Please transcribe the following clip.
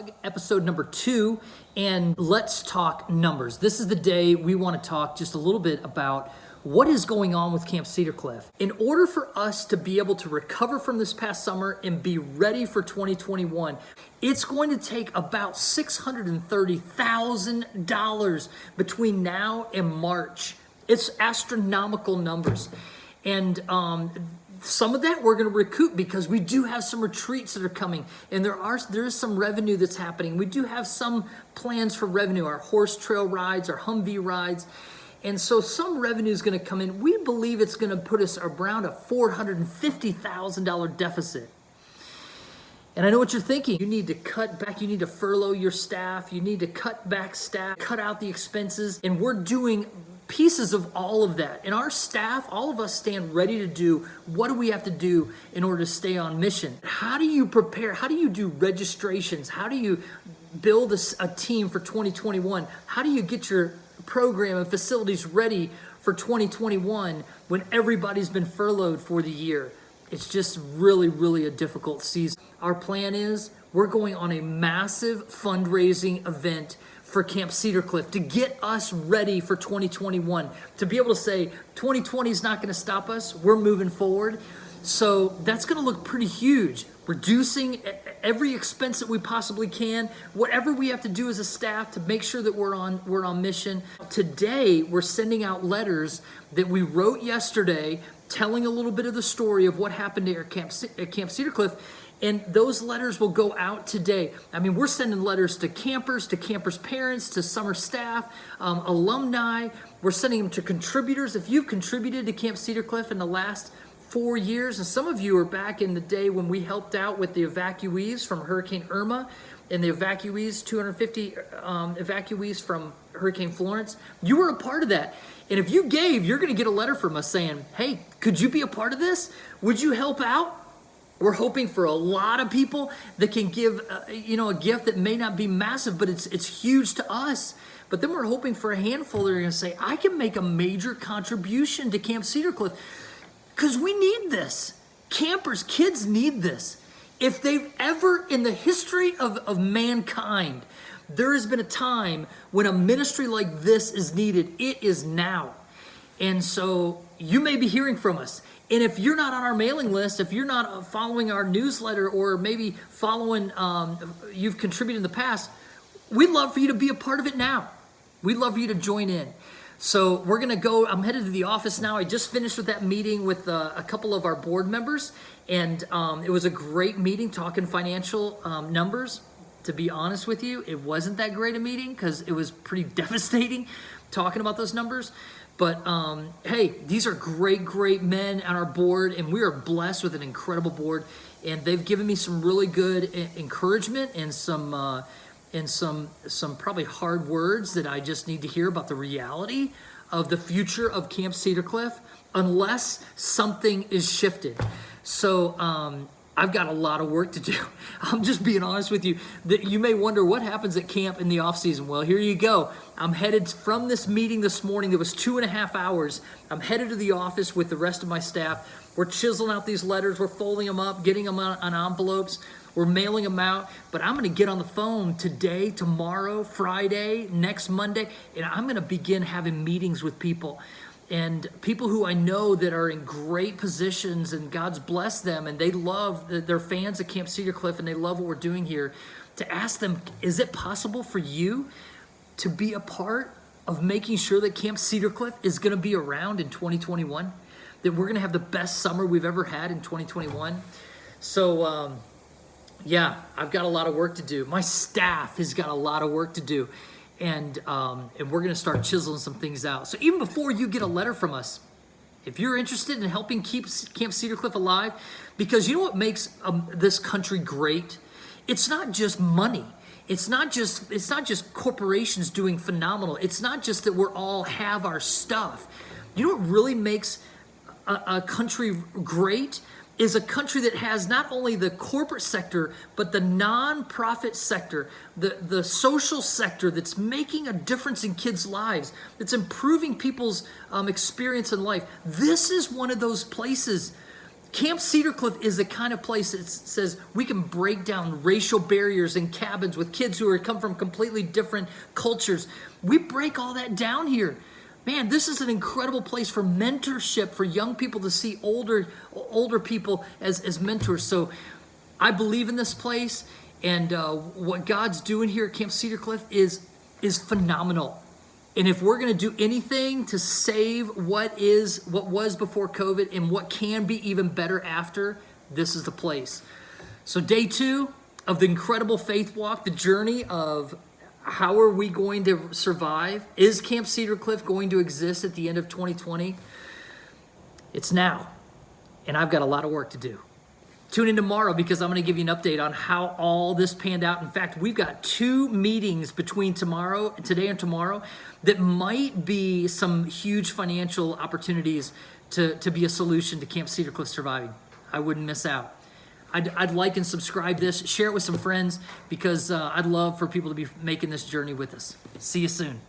Vlog, episode number 2, and let's talk numbers. This is the day we want to talk just a little bit about what is going on with Camp Cedar Cliff. In order for us to be able to recover from this past summer and be ready for 2021, it's going to take about $630,000 between now and March. It's astronomical numbers. And some of that we're going to recoup because we do have some retreats that are coming, and there is some revenue that's happening. We do have some plans for revenue, our horse trail rides, our Humvee rides. And so some revenue is going to come in. We believe it's going to put us around a $450,000 deficit. And I know what you're thinking. You need to cut back. You need to furlough your staff. You need to cut back staff, cut out the expenses. And we're doing pieces of all of that. And our staff, all of us stand ready to do what do we have to do in order to stay on mission. How do you prepare? How do you do registrations? How do you build a team for 2021? How do you get your program and facilities ready for 2021 when everybody's been furloughed for the year? It's just really, really a difficult season. Our plan is we're going on a massive fundraising event for Camp Cedar Cliff to get us ready for 2021, to be able to say 2020 is not going to stop us. We're moving forward. So that's going to look pretty huge. Reducing every expense that we possibly can, whatever we have to do as a staff to make sure that we're on mission. Today, we're sending out letters that we wrote yesterday, telling a little bit of the story of what happened at Camp Cedar Cliff. And those letters will go out today. I mean, we're sending letters to campers' parents, to summer staff, alumni. We're sending them to contributors. If you've contributed to Camp Cedar Cliff in the last 4 years, and some of you are back in the day when we helped out with the evacuees from Hurricane Irma and the evacuees, 250 evacuees from Hurricane Florence, you were a part of that. And if you gave, you're going to get a letter from us saying, hey, could you be a part of this? Would you help out? We're hoping for a lot of people that can give, a gift that may not be massive, but it's huge to us. But then we're hoping for a handful that are going to say, I can make a major contribution to Camp Cedar Cliff because we need this. Campers, kids need this. If they've ever, in the history of mankind, there has been a time when a ministry like this is needed. It is now. And so you may be hearing from us. And if you're not on our mailing list, if you're not following our newsletter, or maybe following, you've contributed in the past, we'd love for you to be a part of it now. We'd love for you to join in. So we're going to go, I'm headed to the office now. I just finished with that meeting with a couple of our board members. And it was a great meeting talking financial numbers. To be honest with you, it wasn't that great a meeting because it was pretty devastating talking about those numbers. But hey, these are great men on our board, and we are blessed with an incredible board. And they've given me some really good encouragement and some probably hard words that I just need to hear about the reality of the future of Camp Cedar Cliff, unless something is shifted. So I've got a lot of work to do. I'm just being honest with you. That you may wonder what happens at camp in the off season. Well, here you go. I'm headed from this meeting this morning. That was 2.5 hours. I'm headed to the office with the rest of my staff. We're chiseling out these letters. We're folding them up, getting them on envelopes. We're mailing them out. But I'm going to get on the phone today, tomorrow, Friday, next Monday, and I'm going to begin having meetings with people. And people who I know that are in great positions, and God's blessed them, and they're fans of Camp Cedar Cliff, and they love what we're doing here, to ask them, is it possible for you to be a part of making sure that Camp Cedar Cliff is going to be around in 2021? That we're going to have the best summer we've ever had in 2021? So, yeah, I've got a lot of work to do. My staff has got a lot of work to do. And we're going to start chiseling some things out. So even before you get a letter from us, if you're interested in helping keep Camp Cedar Cliff alive, because you know what makes this country great? It's not just money. It's not just corporations doing phenomenal. It's not just that we're all have our stuff. You know what really makes a country great? Is a country that has not only the corporate sector, but the nonprofit sector, the social sector that's making a difference in kids' lives, that's improving people's experience in life. This is one of those places Camp Cedar Cliff is the kind of place that says we can break down racial barriers in cabins with kids who come from completely different cultures. We break all that down here. Man, this is an incredible place for mentorship, for young people to see older people as mentors. So I believe in this place, and what God's doing here at Camp Cedar Cliff is phenomenal. And if we're going to do anything to save what was before COVID and what can be even better after, this is the place. So day 2 of the incredible faith walk, the journey of how are we going to survive? Is Camp Cedar Cliff going to exist at the end of 2020? It's now, and I've got a lot of work to do. Tune in tomorrow because I'm going to give you an update on how all this panned out. In fact, we've got 2 meetings between today and tomorrow that might be some huge financial opportunities to be a solution to Camp Cedar Cliff surviving. I wouldn't miss out. I'd like and subscribe this, share it with some friends because I'd love for people to be making this journey with us. See you soon.